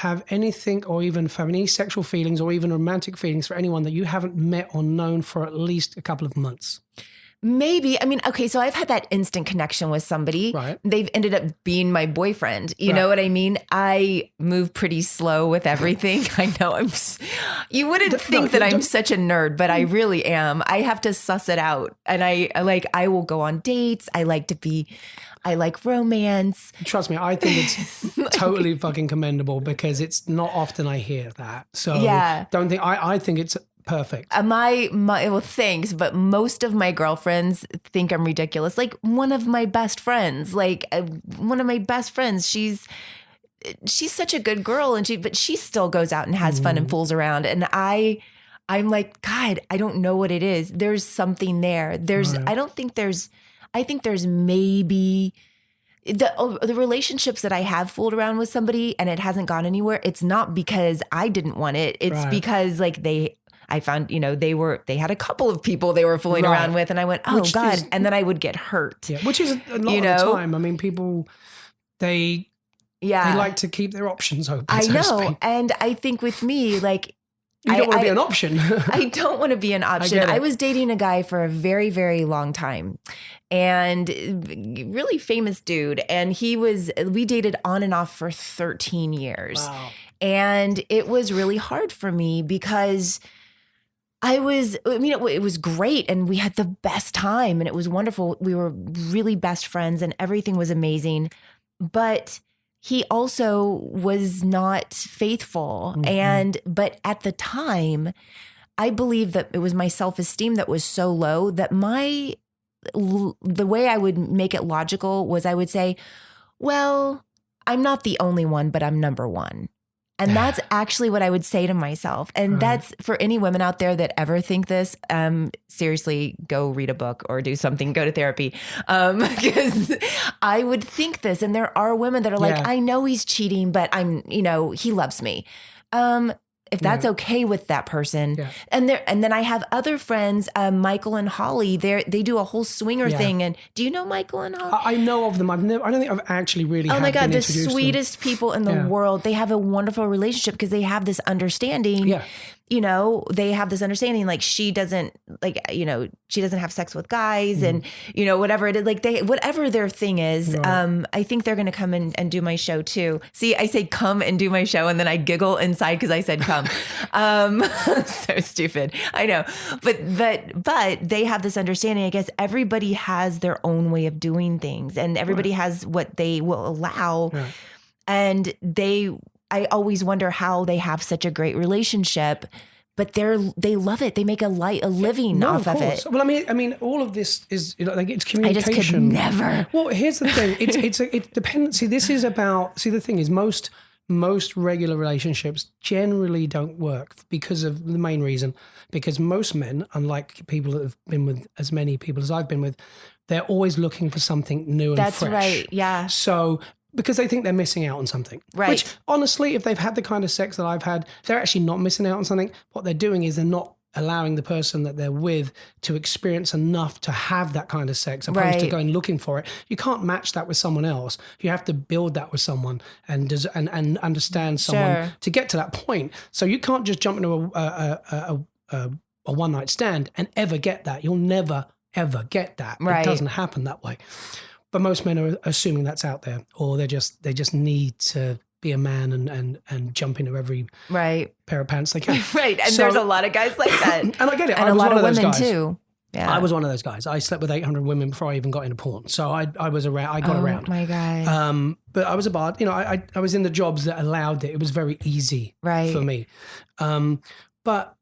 have anything or even have any sexual feelings or even romantic feelings for anyone that you haven't met or known for at least a couple of months. Maybe. I mean, okay, so I've had that instant connection with somebody. Right. They've ended up being my boyfriend. You know what I mean? I move pretty slow with everything. I know you wouldn't think that I'm such a nerd, but I really am. I have to suss it out. And I will go on dates. I like romance. Trust me, I think it's totally fucking commendable because it's not often I hear that. So don't think, I think it's perfect. Well, thanks, but most of my girlfriends think I'm ridiculous. Like one of my best friends, she's such a good girl, but she still goes out and has fun and fools around. And I'm like, God, I don't know what it is. There's something there. I think there's maybe the relationships that I have fooled around with somebody and it hasn't gone anywhere. It's not because I didn't want it. It's because like I found, they had a couple of people they were fooling around with, and I went, oh God. And then I would get hurt. Yeah, which is a lot of the time. I mean, people, they like to keep their options open. I know. And I think with me, like, You don't want to be an option. I don't want to be an option. get it. I was dating a guy for a very, very long time, and really famous dude. And we dated on and off for 13 years. Wow. And it was really hard for me because it was great and we had the best time and it was wonderful. We were really best friends and everything was amazing. But he also was not faithful. But at the time, I believe that it was my self-esteem that was so low that the way I would make it logical was I would say, well, I'm not the only one, but I'm number one. And that's actually what I would say to myself. And that's for any women out there that ever think this, seriously, go read a book or do something, go to therapy. Because I would think this. And there are women that are like, I know he's cheating, but he loves me. If that's okay with that person. Yeah. And then I have other friends, Michael and Holly, they do a whole swinger thing. And do you know Michael and Holly? I know of them. I don't think I've actually really Oh my God, been the sweetest people in the world. They have a wonderful relationship because they have this understanding. Yeah. They have this understanding, like she doesn't have sex with guys and, whatever it is, like whatever their thing is. Right. I think they're going to come in and do my show too. See, I say come and do my show and then I giggle inside because I said come. So stupid. I know. But they have this understanding. I guess everybody has their own way of doing things and everybody has what they will allow. Right. And I always wonder how they have such a great relationship, but they love it. They make a living off of it. Well, I mean, all of this is it's communication. I just could never. Well, here's the thing. It depends. See, this is about. See, the thing is, most regular relationships generally don't work because of the main reason. Because most men, unlike people that have been with as many people as I've been with, they're always looking for something new and fresh. That's right. Yeah. So. Because they think they're missing out on something. Right. Which, honestly, if they've had the kind of sex that I've had, they're actually not missing out on something. What they're doing is they're not allowing the person that they're with to experience enough to have that kind of sex, opposed to going looking for it. You can't match that with someone else. You have to build that with someone and understand someone to get to that point. So you can't just jump into a one-night stand and ever get that. You'll never, ever get that. Right. It doesn't happen that way. But most men are assuming that's out there, or they just need to be a man and jump into every pair of pants they can. Right, and there's a lot of guys like that, and I get it. And I was a lot one of those women guys. too. Yeah, I was one of those guys. I slept with 800 women before I even got into porn. So I was around. I got around. Oh my God. But I was a bard. I was in the jobs that allowed it. It was very easy for me. But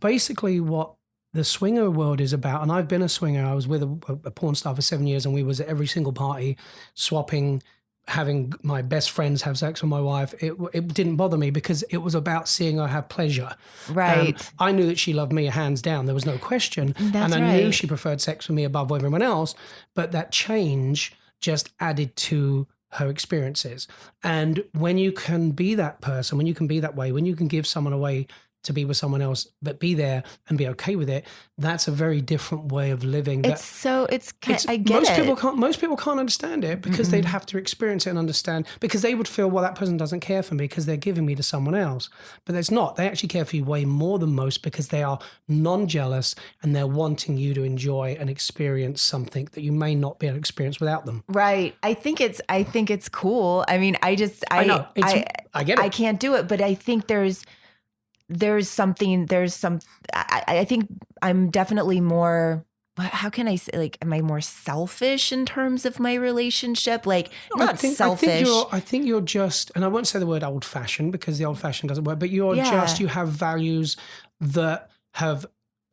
basically what the swinger world is about, and I've been a swinger. I was with a porn star for 7 years, and we was at every single party, swapping, having my best friends have sex with my wife. It didn't bother me because it was about seeing her have pleasure. Right. I knew that she loved me hands down. There was no question. And I knew she preferred sex with me above everyone else. But that change just added to her experiences. And when you can be that person, when you can be that way, when you can give someone away to be with someone else, but be there and be okay with it, that's a very different way of living. I get it. Most people can't understand it because they'd have to experience it and understand, because they would feel, well, that person doesn't care for me because they're giving me to someone else. But it's not. They actually care for you way more than most because they are non-jealous and they're wanting you to enjoy and experience something that you may not be able to experience without them. Right. I think it's cool. I mean, I get it. I can't do it, but I think I think I'm definitely more, how can I say, like, am I more selfish in terms of my relationship? Like, selfish. I think you're just, and I won't say the word old fashioned because the old fashioned doesn't work, but you have values that have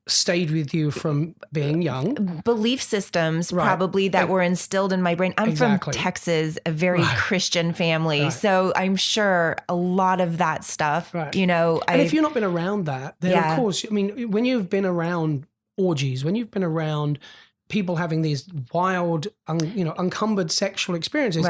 stayed with you from being young. Belief systems probably that were instilled in my brain. I'm from Texas, a very Christian family. Right. So I'm sure a lot of that stuff, and if you've not been around that, then of course, I mean, when you've been around orgies, when you've been around people having these wild, uncumbered sexual experiences,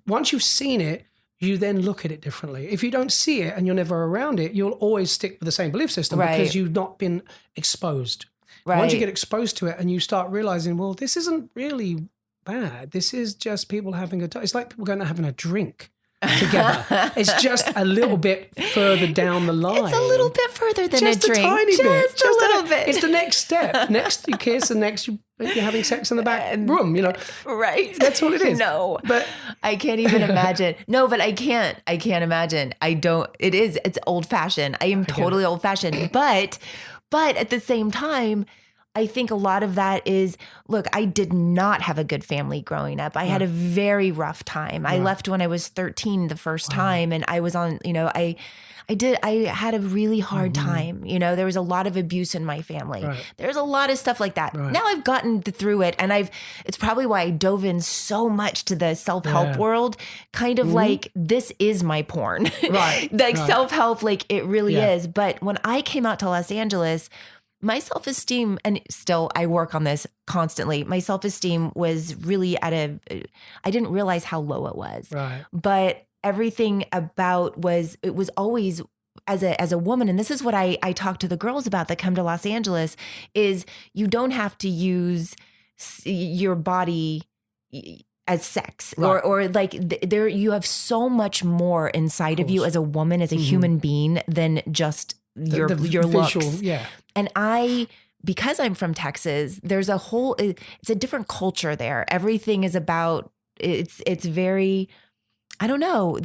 once you've seen it, you then look at it differently. If you don't see it and you're never around it, you'll always stick with the same belief system because you've not been exposed. Right. Once you get exposed to it and you start realizing, well, this isn't really bad. This is just people having a time. It's like people going out having a drink. together. It's just a little bit further down the line. It's a little bit further than just a drink. Tiny bit. Just a little bit. It's the next step. Next you kiss, and next you're having sex in the back room. Right. That's all it is. No, but I can't even imagine. No, but I can't imagine. It's old fashioned. I am totally old fashioned, but at the same time, I think a lot of that is, look, I did not have a good family growing up. I had a very rough time. I left when I was 13 the first time, and I was on, I had a really hard time. There was a lot of abuse in my family. Right. There's a lot of stuff like that. Right. Now I've gotten through it, and it's probably why I dove in so much to the self-help world, kind of like, this is my porn. Right. Like self-help, like it really Yeah. is. But when I came out to Los Angeles, my self-esteem, and still I work on this constantly, my self-esteem was really I didn't realize how low it was. Right. But everything about it was always, as a woman, and this is what I talk to the girls about that come to Los Angeles, is you don't have to use your body as sex, right. or like there, you have so much more inside of you as a woman, as a human being, than just your looks. Visual, yeah. And because I'm from Texas, there's it's a different culture there. Everything is about, it's very, I don't know,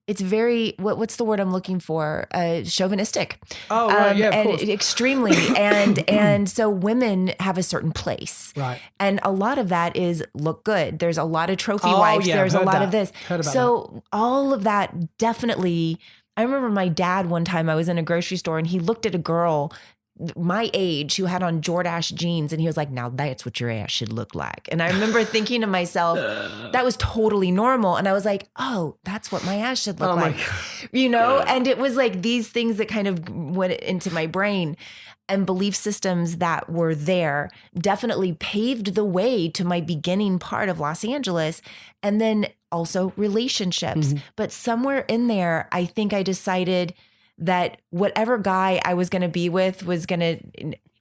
it's very, what's the word I'm looking for? Chauvinistic. Oh, right, yeah, of and course. extremely. and so women have a certain place. Right. And a lot of that is look good. There's a lot of trophy Oh, wives. yeah, There's a heard lot that. of this. Heard about So all of that definitely, I remember my dad one time, I was in a grocery store and he looked at a girl my age who had on Jordache jeans, and he was like, now that's what your ass should look like. And I remember thinking to myself, that was totally normal. And I was like, oh, that's what my ass should look like, and it was like these things that kind of went into my brain, and belief systems that were there definitely paved the way to my beginning part of Los Angeles. And then also relationships. But somewhere in there, I think I decided that whatever guy I was going to be with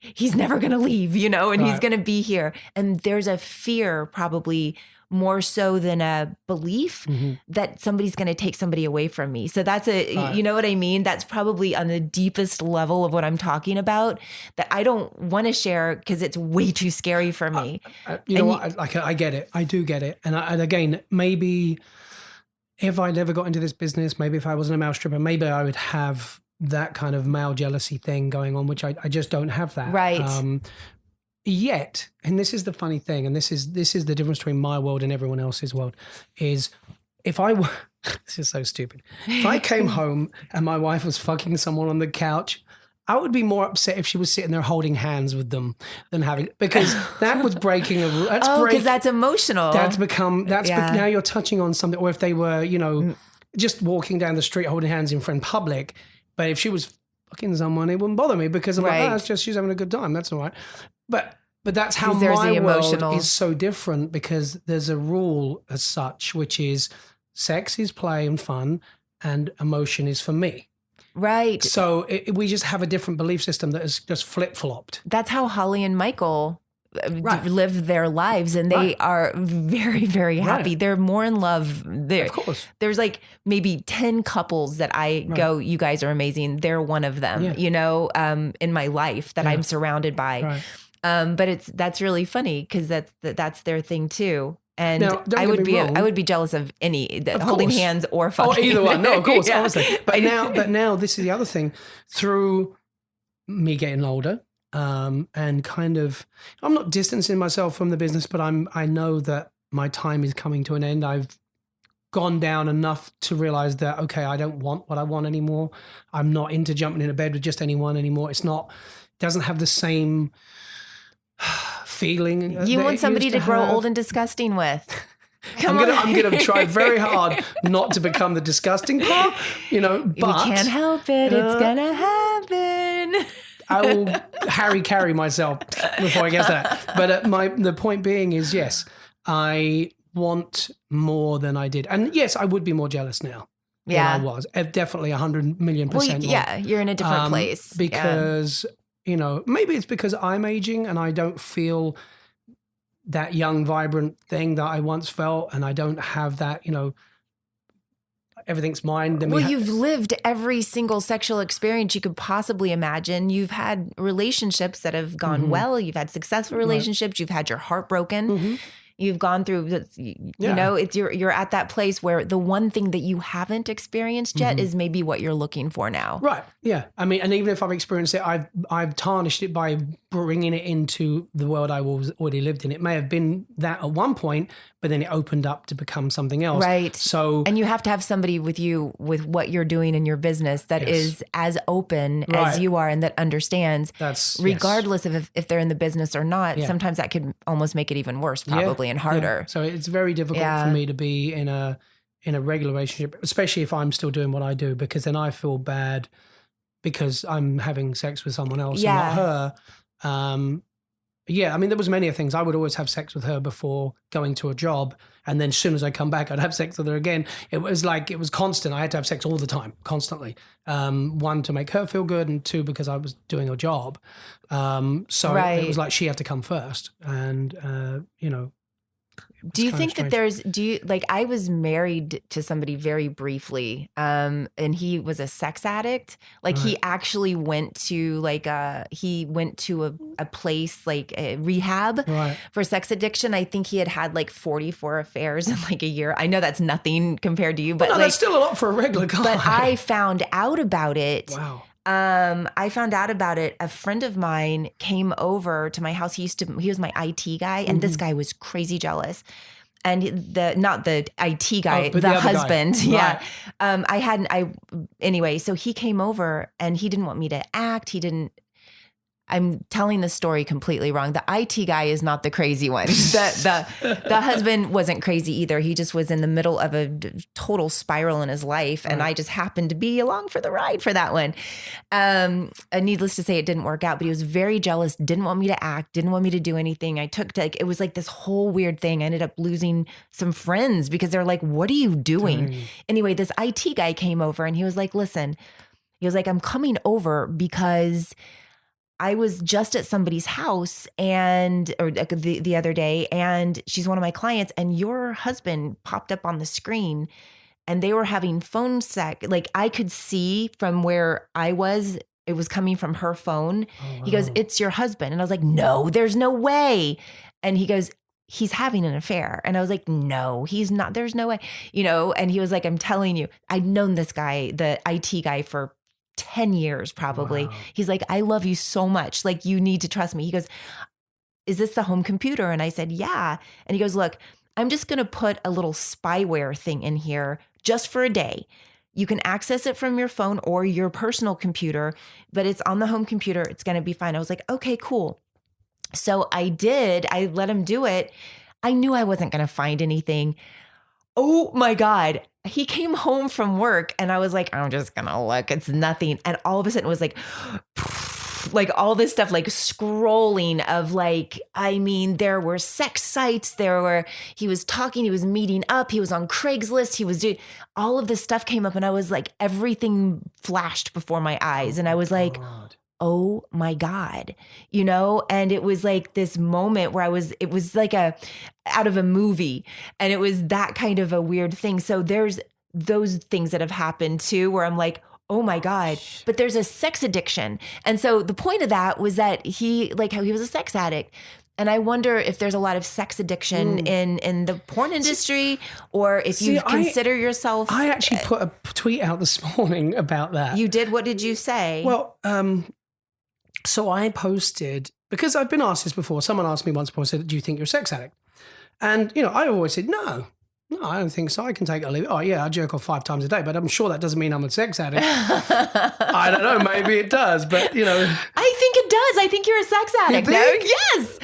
he's never going to leave, and he's going to be here. And there's a fear, probably more so than a belief, that somebody's going to take somebody away from me. So that's you know what I mean? That's probably on the deepest level of what I'm talking about, that I don't want to share because it's way too scary for me. I get it. I do get it. And again, maybe if I'd ever got into this business, maybe if I wasn't a male stripper, maybe I would have that kind of male jealousy thing going on, which I just don't have that. Right. Yet, and this is the funny thing, and this is the difference between my world and everyone else's world, is if I were, this is so stupid. If I came home and my wife was fucking someone on the couch, I would be more upset if she was sitting there holding hands with them than because that was breaking a rule. Because that's emotional. Now you're touching on something. Or if they were, just walking down the street holding hands in front public, but if she was fucking someone, it wouldn't bother me because I'm like, it's just she's having a good time. That's all right. But that's how my world is so different, because there's a rule as such, which is sex is play and fun, and emotion is for me. Right. So we just have a different belief system that is just flip-flopped. That's how Holly and Michael live their lives, and they are very, very happy. They're more in love. Of course. There's like maybe 10 couples that I go, you guys are amazing. They're one of them, in my life that I'm surrounded by. Right. But that's really funny because that's their thing too. And now, I would be jealous of any holding hands or fucking. Oh, either one. No, of course, honestly. But now this is the other thing. Through me getting older, and kind of, I'm not distancing myself from the business, but I know that my time is coming to an end. I've gone down enough to realize that, okay, I don't want what I want anymore. I'm not into jumping in a bed with just anyone anymore. It doesn't have the same feeling. You want somebody to grow old and disgusting with. I'm gonna try very hard not to become the disgusting part, but you can't help it. It's gonna happen. I will Harry carry myself before I get to that. But the point being is, yes, I want more than I did, and yes, I would be more jealous now than I was. Definitely 100 million percent. Well, you're in a different place because. Maybe it's because I'm aging and I don't feel that young, vibrant thing that I once felt, and I don't have that, everything's mine. Then Well, you've lived every single sexual experience you could possibly imagine. You've had relationships that have gone well. You've had successful relationships. You've had your heart broken. You've gone through, you know, it's you're at that place where the one thing that you haven't experienced yet is maybe what you're looking for now. Right. Yeah. I mean, and even if I've experienced it, I've tarnished it by bringing it into the world I was already lived in. It may have been that at one point, but then it opened up to become something else. Right. So, and you have to have somebody with you with what you're doing in your business that is as open as you are and that understands. That's regardless of if they're in the business or not. Sometimes that could almost make it even worse, probably, and harder. So it's very difficult for me to be in a regular relationship, especially if I'm still doing what I do, because then I feel bad because I'm having sex with someone else and not her. I mean, there was many things. I would always have sex with her before going to a job, and then as soon as I come back, I'd have sex with her again. It was constant. I had to have sex all the time, constantly. One, to make her feel good, and two, because I was doing a job. So it was like she had to come first, and Do you think that I was married to somebody very briefly, and he was a sex addict. Like he actually went to a place like a rehab for sex addiction. I think he had like 44 affairs in like a year. I know that's nothing compared to you, but that's still a lot for a regular guy. But I found out about it. Wow. I found out about it. A friend of mine came over to my house. He was my IT guy, and this guy was crazy jealous. And not the IT guy, the husband. Guy. Yeah. Anyway, so he came over and he didn't want me to act. I'm telling the story completely wrong. The IT guy is not the crazy one. The husband wasn't crazy either. He just was in the middle of a total spiral in his life. And I just happened to be along for the ride for that one. Needless to say, it didn't work out, but he was very jealous, didn't want me to act, didn't want me to do anything. It was like this whole weird thing. I ended up losing some friends because they're like, what are you doing? Anyway, this IT guy came over and he was like, listen, I'm coming over because I was just at somebody's house or the other day, and she's one of my clients, and your husband popped up on the screen and they were having phone sex. Like I could see from where I was, it was coming from her phone. Oh, wow. He goes, it's your husband. And I was like, no, there's no way. And he goes, he's having an affair. And I was like, no, he's not. There's no way, and he was like, I'm telling you, I'd known this guy, the IT guy, for 10 years probably. Wow. He's like, I love you so much. Like, you need to trust me. He goes, is this the home computer? And I said, yeah. And he goes, look, I'm just going to put a little spyware thing in here just for a day. You can access it from your phone or your personal computer, but it's on the home computer. It's going to be fine. I was like, okay, cool. So I let him do it. I knew I wasn't going to find anything. Oh my God. He came home from work and I was like, I'm just going to look. It's nothing. And all of a sudden it was like all this stuff, like scrolling of there were sex sites. He was talking, he was meeting up. He was on Craigslist. He was doing all of this stuff came up and I was like, everything flashed before my eyes. And I was like, oh my God, and it was like this moment where it was like out of a movie, and it was that kind of a weird thing. So there's those things that have happened too, where I'm like, oh my God, but there's a sex addiction. And so the point of that was that how he was a sex addict. And I wonder if there's a lot of sex addiction in the porn industry, or if you consider yourself. I actually put a tweet out this morning about that. You did? What did you say? Well, so I posted, because I've been asked this before. Someone asked me once before, said, do you think you're a sex addict? And, I always said, no, I don't think so. I can take it or leave it. Oh, yeah, I jerk off 5 times a day, but I'm sure that doesn't mean I'm a sex addict. I don't know. Maybe it does, but, I think it does. I think you're a sex addict. You think? No? Yes.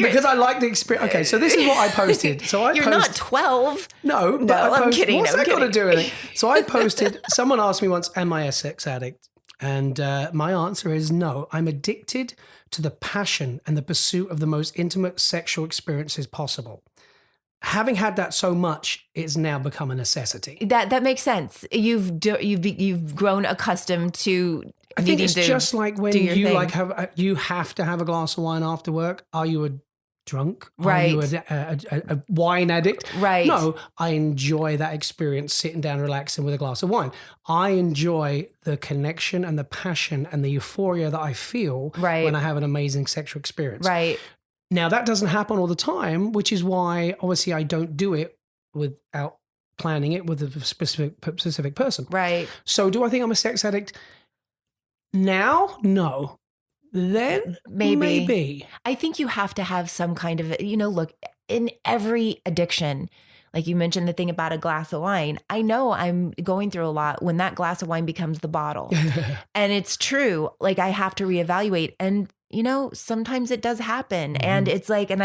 Because I like the experience. Okay, so this is what I posted. So You're not 12. No, but I'm kidding. What's that got to do with it? So I posted, someone asked me once, am I a sex addict? And my answer is no. I'm addicted to the passion and the pursuit of the most intimate sexual experiences possible. Having had that so much, it's now become a necessity. That makes sense. You've grown accustomed to. I think it's just like when you you have to have a glass of wine after work. Are you a drunk? Right. Are you a wine addict? Right. No, I enjoy that experience, sitting down, relaxing with a glass of wine. I enjoy the connection and the passion and the euphoria that I feel Right. when I have an amazing sexual experience. Right. Now, that doesn't happen all the time, which is why, obviously, I don't do it without planning it with a specific person. Right. So do I think I'm a sex addict now? No. Then maybe. I think you have to have some kind of, look, in every addiction, like you mentioned the thing about a glass of wine. I know I'm going through a lot when that glass of wine becomes the bottle. And it's true. Like I have to reevaluate. And, sometimes it does happen. Mm-hmm. And it's like, and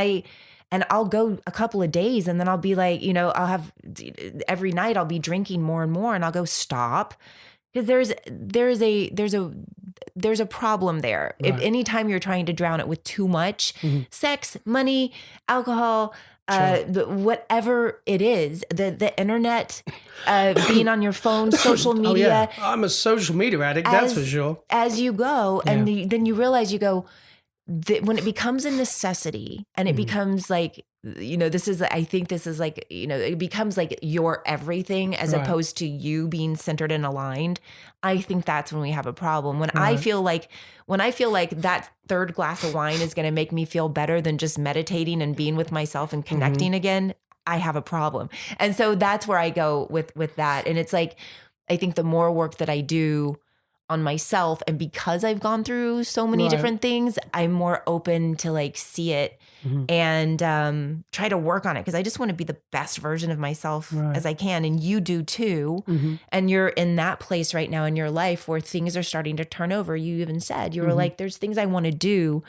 I'll go a couple of days and then I'll be like, I'll have every night I'll be drinking more and more and I'll go stop. Because there's a problem there. Right. If anytime you're trying to drown it with too much sex, money, alcohol, whatever it is, the internet, being on your phone, social media. Oh, yeah. I'm a social media addict, that's for sure. As you go, and then you realize when it becomes a necessity and it becomes like, I think this is like, it becomes like your everything as opposed to you being centered and aligned. I think that's when we have a problem. When I feel like that third glass of wine is going to make me feel better than just meditating and being with myself and connecting again, I have a problem. And so that's where I go with that. And it's like, I think the more work that I do on myself, and because I've gone through so many different things, I'm more open to like see it and try to work on it, because I just want to be the best version of myself as I can. And you do too. And you're in that place right now in your life where things are starting to turn over. You even said, you were like, there's things I want to do.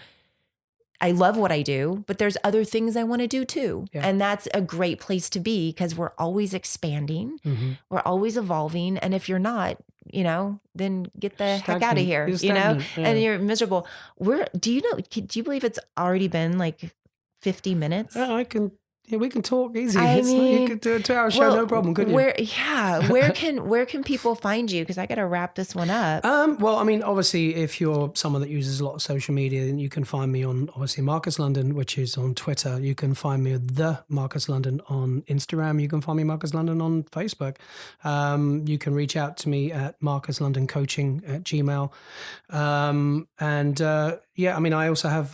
I love what I do, but there's other things I want to do too. Yeah. And that's a great place to be, because we're always expanding. We're always evolving. And if you're not, then get the heck out of here, and you're miserable. Do you believe it's already been like 50 minutes? We can talk easy. You could do a 2-hour show, no problem, couldn't you? Where can people find you? Because I got to wrap this one up. Well, I mean, obviously, if you're someone that uses a lot of social media, then you can find me on, obviously, Marcus London, which is on Twitter. You can find me at the Marcus London on Instagram. You can find me Marcus London on Facebook. You can reach out to me at marcuslondoncoaching@gmail. I also have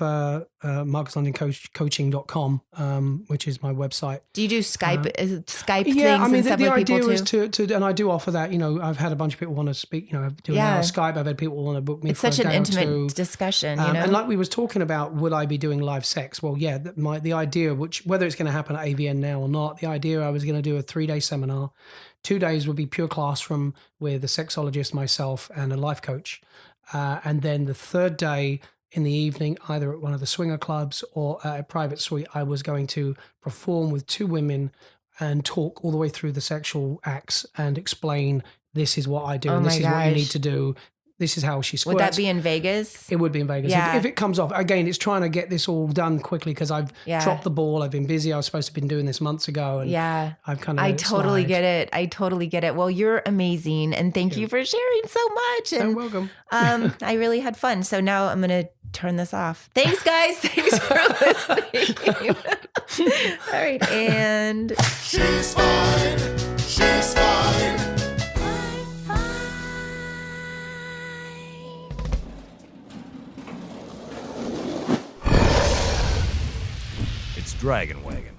marcuslondoncoaching.com, which is my website. Do you do Skype things the and stuff with idea people is too? to, and I do offer that. I've had a bunch of people want to speak. Do an hour Skype. I've had people want to book me. It's for such a an day intimate discussion, And like we was talking about, would I be doing live sex? Well, yeah. The idea, which whether it's going to happen at AVN now or not, the idea I was going to do a 3-day seminar. 2 days would be pure classroom with a sexologist, myself, and a life coach, and then the third day, in the evening, either at one of the swinger clubs or at a private suite, I was going to perform with 2 women and talk all the way through the sexual acts and explain, this is what I do, and this is what you need to do. This is how she squirts. Would that be in Vegas? It would be in Vegas. Yeah. If it comes off. Again, it's trying to get this all done quickly, because I've dropped the ball. I've been busy. I was supposed to have been doing this months ago. And I've kind of I totally get it. Well, you're amazing. And thank you for sharing so much. And, you're welcome. I really had fun. So now I'm going to turn this off. Thanks, guys. Thanks for listening. All right. And She's fine. She's fine. It's Dragon Wagon.